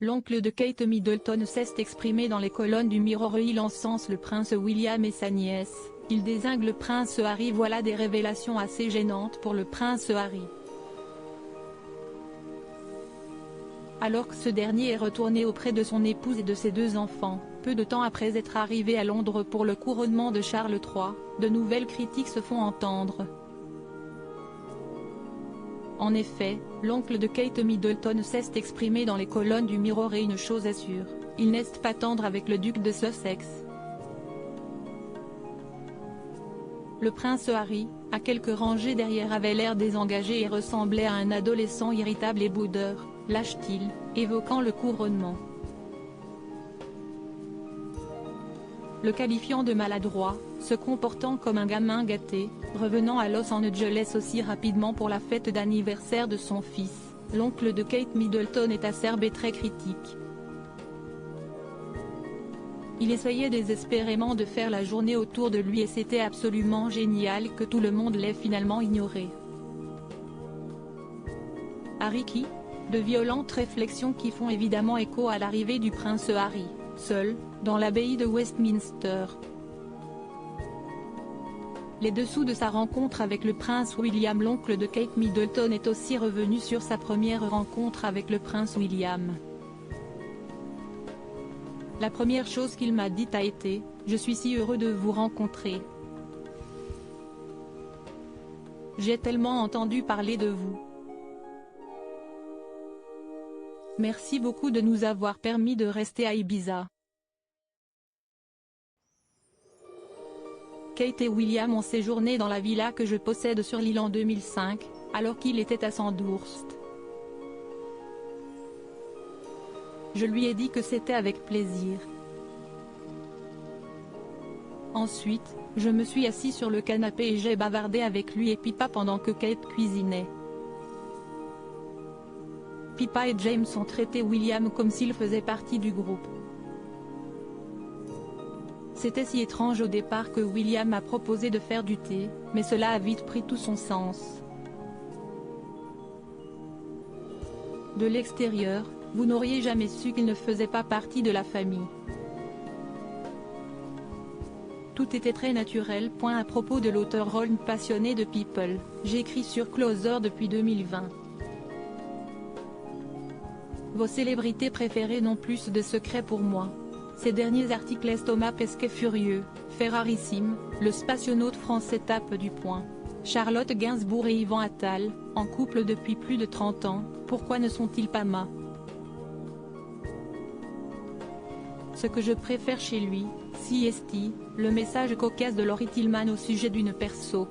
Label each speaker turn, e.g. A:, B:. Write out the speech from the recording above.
A: L'oncle de Kate Middleton s'est exprimé dans les colonnes du Mirror et il encense le prince William et sa nièce, il désigne le prince Harry. Voilà des révélations assez gênantes pour le prince Harry. Alors que ce dernier est retourné auprès de son épouse et de ses 2 enfants, peu de temps après être arrivé à Londres pour le couronnement de Charles III, de nouvelles critiques se font entendre. En effet, l'oncle de Kate Middleton s'est exprimé dans les colonnes du Mirror et une chose est sûre, il n'est pas tendre avec le duc de Sussex. Le prince Harry, à quelques rangées derrière, avait l'air désengagé et ressemblait à un adolescent irritable et boudeur, lâche-t-il, évoquant le couronnement. Le qualifiant de maladroit, se comportant comme un gamin gâté, revenant à Los Angeles aussi rapidement pour la fête d'anniversaire de son fils, l'oncle de Kate Middleton est acerbe et très critique. Il essayait désespérément de faire la journée autour de lui et c'était absolument génial que tout le monde l'ait finalement ignoré. Harry qui ? De violentes réflexions qui font évidemment écho à l'arrivée du prince Harry, seul, dans l'abbaye de Westminster. Les dessous de sa rencontre avec le prince William. L'oncle de Kate Middleton est aussi revenu sur sa première rencontre avec le prince William. La première chose qu'il m'a dite a été « Je suis si heureux de vous rencontrer. J'ai tellement entendu parler de vous. Merci beaucoup de nous avoir permis de rester à Ibiza. » Kate et William ont séjourné dans la villa que je possède sur l'île en 2005, alors qu'il était à Sandhurst. Je lui ai dit que c'était avec plaisir. Ensuite, je me suis assis sur le canapé et j'ai bavardé avec lui et Pippa pendant que Kate cuisinait. Pippa et James ont traité William comme s'il faisait partie du groupe. C'était si étrange au départ que William a proposé de faire du thé, mais cela a vite pris tout son sens. De l'extérieur, vous n'auriez jamais su qu'il ne faisait pas partie de la famille. Tout était très naturel. À propos de l'auteur Ron passionné de People, j'écris sur Closer depuis 2020. Vos célébrités préférées n'ont plus de secrets pour moi. Ces derniers articles est Thomas Pesquet furieux, Ferrarissime, le spationaute français tape du poing. Charlotte Gainsbourg et Yvan Attal, en couple depuis plus de 30 ans, pourquoi ne sont-ils pas ma? Ce que je préfère chez lui, CST, le message cocasse de Laurie Tillman au sujet d'une perso.